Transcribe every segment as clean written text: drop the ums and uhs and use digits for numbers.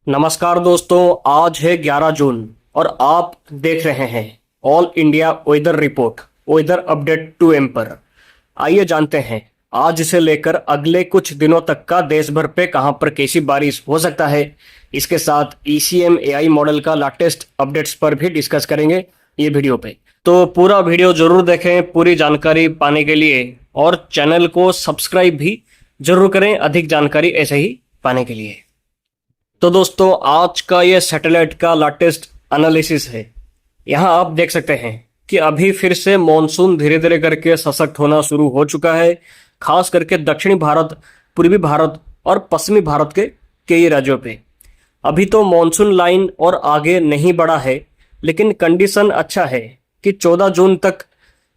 नमस्कार दोस्तों, आज है 11 जून और आप देख रहे हैं all India weather report, weather update 2M पर। आइए जानते हैं आज से लेकर अगले कुछ दिनों तक का देश भर पे कहां पर कैसी बारिश हो सकता है। इसके साथ ECM AI मॉडल का लेटेस्ट अपडेट्स पर भी डिस्कस करेंगे ये वीडियो पे। तो पूरा वीडियो जरूर देखें पूरी जानकारी पाने के लिए, और चैनल को सब्सक्राइब भी जरूर करें अधिक जानकारी ऐसे ही पाने के लिए। तो दोस्तों, आज का ये सैटेलाइट का लेटेस्ट एनालिसिस है। यहाँ आप देख सकते हैं कि अभी फिर से मॉनसून धीरे धीरे करके सशक्त होना शुरू हो चुका है, खास करके दक्षिणी भारत, पूर्वी भारत और पश्चिमी भारत के कई राज्यों पे। अभी तो मॉनसून लाइन और आगे नहीं बढ़ा है, लेकिन कंडीशन अच्छा है कि 14 जून तक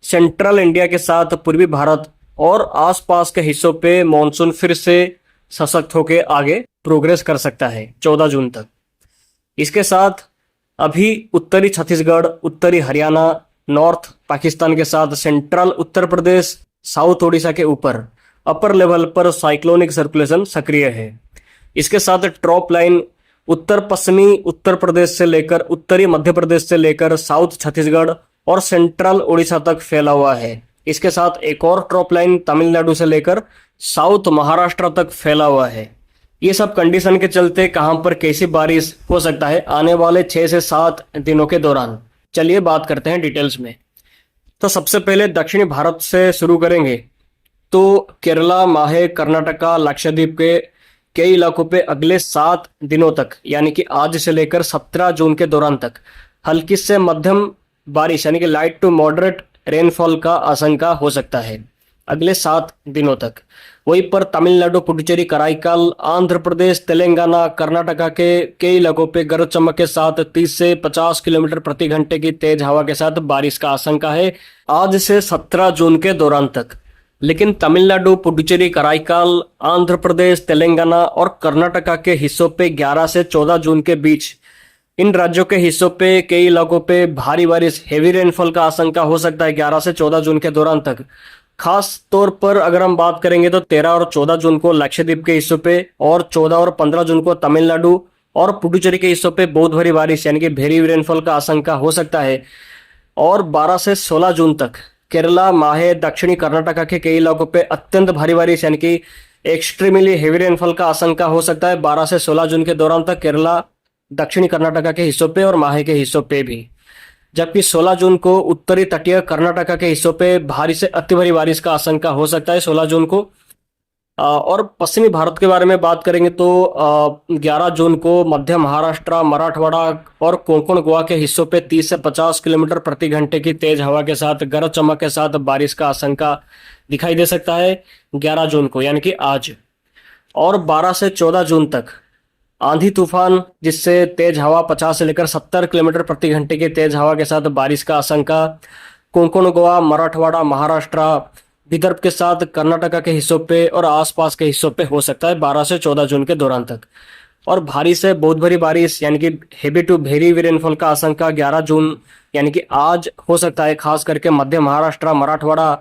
सेंट्रल इंडिया के साथ पूर्वी भारत और आसपास के हिस्सों पे मॉनसून फिर से सशक्त होकर आगे प्रोग्रेस कर सकता है 14 जून तक। इसके साथ अभी उत्तरी छत्तीसगढ़, उत्तरी हरियाणा, नॉर्थ पाकिस्तान के साथ सेंट्रल उत्तर प्रदेश, साउथ ओडिशा के ऊपर अपर लेवल पर साइक्लोनिक सर्कुलेशन सक्रिय है। इसके साथ ट्रॉप लाइन उत्तर पश्चिमी उत्तर प्रदेश से लेकर उत्तरी मध्य प्रदेश से लेकर साउथ छत्तीसगढ़ और सेंट्रल ओडिशा तक फैला हुआ है। इसके साथ एक और ट्रॉप लाइन तमिलनाडु से लेकर साउथ महाराष्ट्र तक फैला हुआ है। ये सब कंडीशन के चलते कहां पर कैसी बारिश हो सकता है आने वाले 6 से 7 दिनों के दौरान, चलिए बात करते हैं डिटेल्स में। तो सबसे पहले दक्षिणी भारत से शुरू करेंगे तो केरला, माहे, कर्नाटका, लक्षद्वीप के कई इलाकों पे अगले 7 दिनों तक, यानी कि आज से लेकर 17 जून के दौरान तक हल्की से मध्यम बारिश यानी कि लाइट टू मॉडरेट रेनफॉल का आशंका हो सकता है अगले 7 दिनों तक। वहीं पर तमिलनाडु, पुडुचेरी, कराईकाल, आंध्र प्रदेश, तेलंगाना, कर्नाटका के कई इलाकों पे गरज चमक के साथ 30 से 50 किलोमीटर प्रति घंटे की तेज हवा के साथ बारिश का आशंका है आज से 17 जून के दौरान तक। लेकिन तमिलनाडु, पुडुचेरी, कराईकाल, आंध्र प्रदेश, तेलंगाना और कर्नाटका के हिस्सों पे 11 से 14 जून के बीच इन राज्यों के हिस्सों पे कई इलाकों पे भारी बारिश, हेवी रेनफॉल का आशंका हो सकता है 11 से 14 जून के दौरान तक। खास तौर पर अगर हम बात करेंगे तो 13 और 14 जून को लक्षद्वीप के हिस्सों पे और 14 और 15 जून को तमिलनाडु और पुडुचेरी के हिस्सों पे बहुत भारी बारिश यानी कि वेरी रेनफॉल का आशंका हो सकता है। और 12 से 16 जून तक केरला, माहे, दक्षिणी कर्नाटका के कई इलाकों पे अत्यंत भारी बारिश यानी कि एक्सट्रीमली हेवी रेनफॉल का आशंका हो सकता है 12 से 16 जून के दौरान तक केरला, दक्षिणी कर्नाटका के हिस्सों पे और माहे के हिस्सों पे भी। जबकि 16 जून को उत्तरी तटीय कर्नाटका के हिस्सों पे भारी से अति भारी बारिश का आशंका हो सकता है 16 जून को। और पश्चिमी भारत के बारे में बात करेंगे तो 11 जून को मध्य महाराष्ट्र, मराठवाड़ा और कोंकण गोवा के हिस्सों पे 30 से 50 किलोमीटर प्रति घंटे की तेज हवा के साथ गरज चमक के साथ बारिश का आशंका दिखाई दे सकता है 11 जून को, यानी कि आज। और 12 से 14 जून तक आंधी तूफान, जिससे तेज हवा 50 से लेकर 70 किलोमीटर प्रति घंटे की तेज हवा के साथ बारिश का आशंका कोंकण गोवा, मराठवाड़ा, महाराष्ट्र, विदर्भ के साथ कर्नाटका के हिस्सों पे और आसपास के हिस्सों पे हो सकता है 12 से 14 जून के दौरान तक। और भारी से बहुत भारी बारिश यानी कि हेवी टू वेरी रेनफॉल का आशंका 11 जून यानी कि आज हो सकता है, खास करके मध्य महाराष्ट्र, मराठवाड़ा।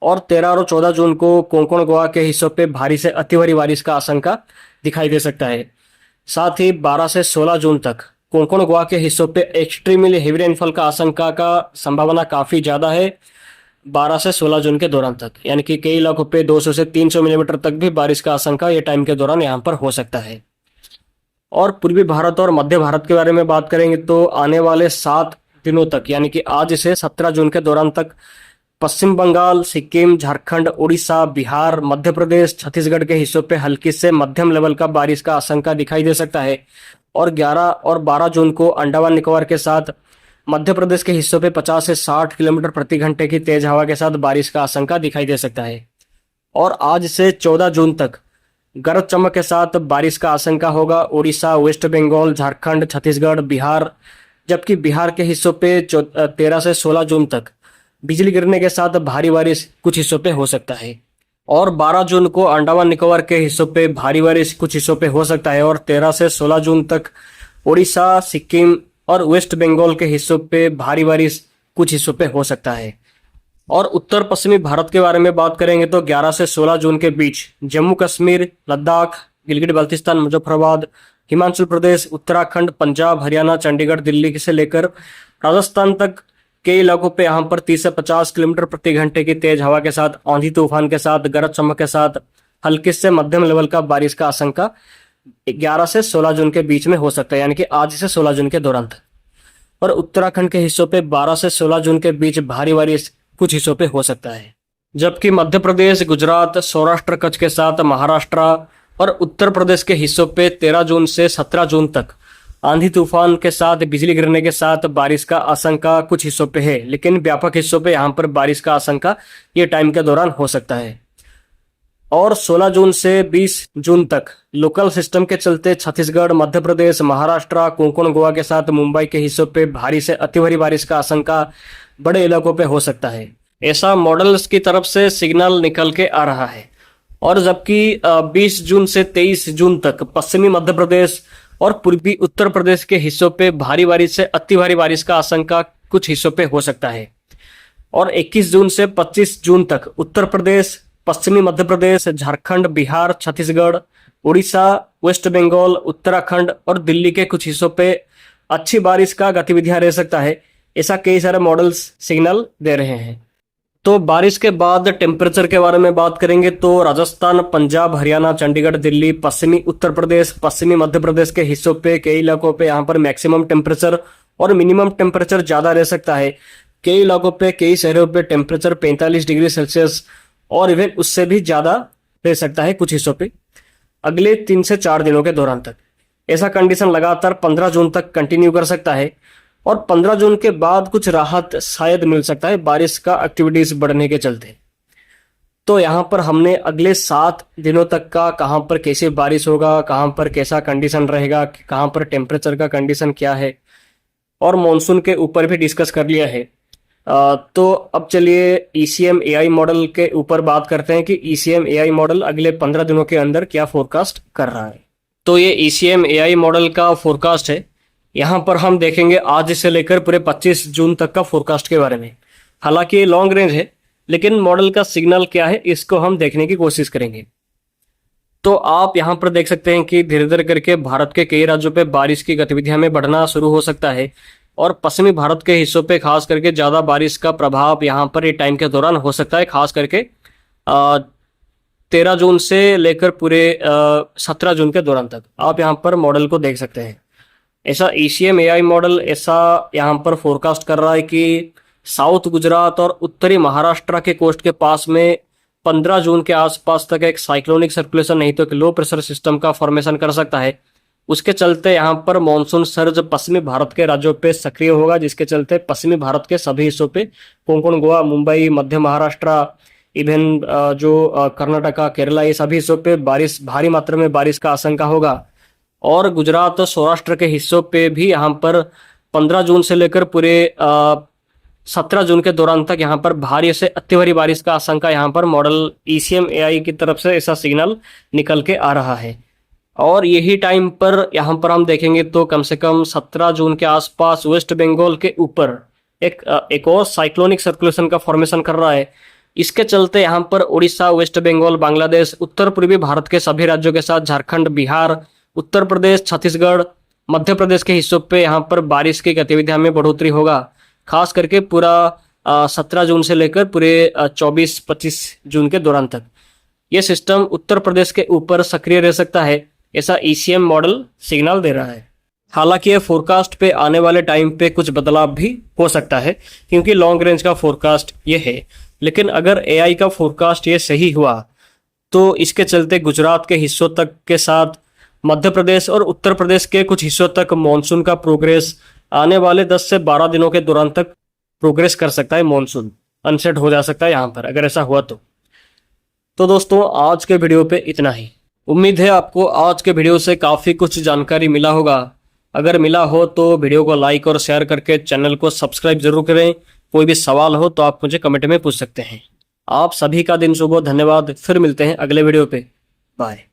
और 13 और 14 जून को कोंकण गोवा के हिस्सों पे भारी से अति भारी बारिश का आशंका दिखाई दे सकता है। साथ ही 12 से 16 जून तक कोंकण गोवा के हिस्सों पे एक्सट्रीमली हेवी रेनफॉल का आशंका का संभावना काफी ज्यादा है 12 से 16 जून के दौरान तक, यानी कि कई इलाकों पे 200 से 300 मिलीमीटर तक भी बारिश का आशंका ये टाइम के दौरान यहाँ पर हो सकता है। और पूर्वी भारत और मध्य भारत के बारे में बात करेंगे तो आने वाले 7 दिनों तक यानी कि आज से 17 जून के दौरान तक पश्चिम बंगाल, सिक्किम, झारखंड, उड़ीसा, बिहार, मध्य प्रदेश, छत्तीसगढ़ के हिस्सों पे हल्की से मध्यम लेवल का बारिश का आशंका दिखाई दे सकता है। और 11 और 12 जून को अंडमान निकोबार के साथ मध्य प्रदेश के हिस्सों पे 50 से 60 किलोमीटर प्रति घंटे की तेज हवा के साथ बारिश का आशंका दिखाई दे सकता है। और आज से 14 जून तक गरज चमक के साथ बारिश का आशंका होगा उड़ीसा, वेस्ट बंगाल, झारखंड, छत्तीसगढ़, बिहार। जबकि बिहार के हिस्सों पे 13 से 16 जून तक बिजली गिरने के साथ भारी बारिश कुछ हिस्सों पे हो सकता है। और 12 जून को अंडमान निकोबार के हिस्सों पे भारी बारिश कुछ हिस्सों पे हो सकता है। और 13 से 16 जून तक उड़ीसा, सिक्किम और वेस्ट बंगाल के हिस्सों पे भारी बारिश कुछ हिस्सों पे हो सकता है। और उत्तर पश्चिमी भारत के बारे में बात करेंगे तो 11 से 16 जून के बीच जम्मू कश्मीर, लद्दाख, गिलगित बाल्टिस्तान, मुजफ्फराबाद, हिमाचल प्रदेश, उत्तराखंड, पंजाब, हरियाणा, चंडीगढ़, दिल्ली से लेकर राजस्थान तक कई इलाकों पे यहाँ पर 30 से 50 किलोमीटर प्रति घंटे की तेज हवा के साथ, आंधी तूफान के साथ, गरज चमक के साथ हल्की से मध्यम लेवल का बारिश का आशंका 11 से 16 जून के बीच में हो सकता है, यानी कि आज से 16 जून के दौरान तक। और उत्तराखंड के हिस्सों पे 12 से 16 जून के बीच भारी बारिश कुछ हिस्सों पे हो सकता है। जबकि मध्य प्रदेश, गुजरात, सौराष्ट्र, कच्छ के साथ महाराष्ट्र और उत्तर प्रदेश के हिस्सों पे 13 जून से 17 जून तक आंधी तूफान के साथ, बिजली गिरने के साथ बारिश का आशंका कुछ हिस्सों पे है, लेकिन व्यापक हिस्सों पे यहाँ पर बारिश का आशंका ये टाइम के दौरान हो सकता है। और 16 जून से 20 जून तक लोकल सिस्टम के चलते छत्तीसगढ़, मध्य प्रदेश, महाराष्ट्र, कोंकण, गोवा के साथ मुंबई के हिस्सों पे भारी से अति भारी बारिश का आशंका बड़े इलाकों पे हो सकता है, ऐसा मॉडल्स की तरफ से सिग्नल निकल के आ रहा है। और जबकि 20 जून से 23 जून तक पश्चिमी मध्य प्रदेश और पूर्वी उत्तर प्रदेश के हिस्सों पे भारी बारिश से अति भारी बारिश का आशंका कुछ हिस्सों पे हो सकता है। और 21 जून से 25 जून तक उत्तर प्रदेश, पश्चिमी मध्य प्रदेश, झारखंड, बिहार, छत्तीसगढ़, उड़ीसा, वेस्ट बंगाल, उत्तराखंड और दिल्ली के कुछ हिस्सों पे अच्छी बारिश का गतिविधियां रह सकता है, ऐसा कई सारे मॉडल्स सिग्नल दे रहे हैं। तो बारिश के बाद टेम्परेचर के बारे में बात करेंगे तो राजस्थान, पंजाब, हरियाणा, चंडीगढ़, दिल्ली, पश्चिमी उत्तर प्रदेश, पश्चिमी मध्य प्रदेश के हिस्सों पे कई इलाकों पे यहाँ पर मैक्सिमम टेम्परेचर और मिनिमम टेम्परेचर ज्यादा रह सकता है। कई इलाकों पे, कई शहरों पे टेम्परेचर 45 डिग्री सेल्सियस और इवन उससे भी ज्यादा रह सकता है कुछ हिस्सों पे अगले 3 से 4 दिनों के दौरान तक। ऐसा कंडीशन लगातार 15 जून तक कंटिन्यू कर सकता है और 15 जून के बाद कुछ राहत शायद मिल सकता है बारिश का एक्टिविटीज बढ़ने के चलते। तो यहाँ पर हमने अगले 7 दिनों तक का कहाँ पर कैसे बारिश होगा, कहाँ पर कैसा कंडीशन रहेगा, कहाँ पर टेम्परेचर का कंडीशन क्या है और मॉनसून के ऊपर भी डिस्कस कर लिया है। तो अब चलिए ECM AI मॉडल के ऊपर बात करते हैं कि ECM AI मॉडल अगले 15 दिनों के अंदर क्या फोरकास्ट कर रहा है। तो ये ECM AI मॉडल का फोरकास्ट है। यहाँ पर हम देखेंगे आज से लेकर पूरे 25 जून तक का फोरकास्ट के बारे में। हालांकि ये लॉन्ग रेंज है, लेकिन मॉडल का सिग्नल क्या है इसको हम देखने की कोशिश करेंगे। तो आप यहाँ पर देख सकते हैं कि धीरे धीरे करके भारत के कई राज्यों पे बारिश की गतिविधियां में बढ़ना शुरू हो सकता है और पश्चिमी भारत के हिस्सों पे खास करके ज्यादा बारिश का प्रभाव यहाँ पर ये टाइम के दौरान हो सकता है, खास करके 13 जून से लेकर पूरे 17 जून के दौरान तक आप यहाँ पर मॉडल को देख सकते हैं। ऐसा ECM AI मॉडल ऐसा यहाँ पर फोरकास्ट कर रहा है कि साउथ गुजरात और उत्तरी महाराष्ट्र के कोस्ट के पास में 15 जून के आसपास तक एक साइक्लोनिक सर्कुलेशन नहीं तो एक लो प्रेशर सिस्टम का फॉर्मेशन कर सकता है। उसके चलते यहाँ पर मॉनसून सर्ज पश्चिमी भारत के राज्यों पे सक्रिय होगा, जिसके चलते पश्चिमी भारत के सभी हिस्सों पे कोंकण, गोवा, मुंबई, मध्य महाराष्ट्र, इवन जो कर्नाटका, केरला, ये सभी हिस्सों पे बारिश, भारी मात्रा में बारिश का आशंका होगा। और गुजरात और सौराष्ट्र के हिस्सों पे भी यहाँ पर 15 जून से लेकर पूरे 17 जून के दौरान तक यहाँ पर भारी से अति भारी बारिश का आशंका यहाँ पर मॉडल ECM AI की तरफ से ऐसा सिग्नल निकल के आ रहा है। और यही टाइम पर यहाँ पर हम देखेंगे तो कम से कम 17 जून के आसपास वेस्ट बंगाल के ऊपर एक और साइक्लोनिक सर्कुलेशन का फॉर्मेशन कर रहा है। इसके चलते यहाँ पर उड़ीसा, वेस्ट बंगाल, बांग्लादेश, उत्तर पूर्वी भारत के सभी राज्यों के साथ झारखंड, बिहार, उत्तर प्रदेश, छत्तीसगढ़, मध्य प्रदेश के हिस्सों पे यहाँ पर बारिश की गतिविधियों में बढ़ोतरी होगा, खास करके पूरा 17 जून से लेकर पूरे 24-25 जून के दौरान तक ये सिस्टम उत्तर प्रदेश के ऊपर सक्रिय रह सकता है, ऐसा ECM मॉडल सिग्नल दे रहा है। हालांकि ये फोरकास्ट पे आने वाले टाइम पे कुछ बदलाव भी हो सकता है, क्योंकि लॉन्ग रेंज का फोरकास्ट ये है। लेकिन अगर AI का फोरकास्ट ये सही हुआ तो इसके चलते गुजरात के हिस्सों तक के साथ मध्य प्रदेश और उत्तर प्रदेश के कुछ हिस्सों तक मॉनसून का प्रोग्रेस आने वाले 10 से 12 दिनों के दौरान तक प्रोग्रेस कर सकता है। मॉनसून अनसेट हो जा सकता है यहाँ पर अगर ऐसा हुआ तो दोस्तों आज के वीडियो पे इतना ही। उम्मीद है आपको आज के वीडियो से काफ़ी कुछ जानकारी मिला होगा। अगर मिला हो तो वीडियो को लाइक और शेयर करके चैनल को सब्सक्राइब जरूर करें। कोई भी सवाल हो तो आप मुझे कमेंट में पूछ सकते हैं। आप सभी का दिन शुभ हो। धन्यवाद। फिर मिलते हैं अगले वीडियो पे। बाय।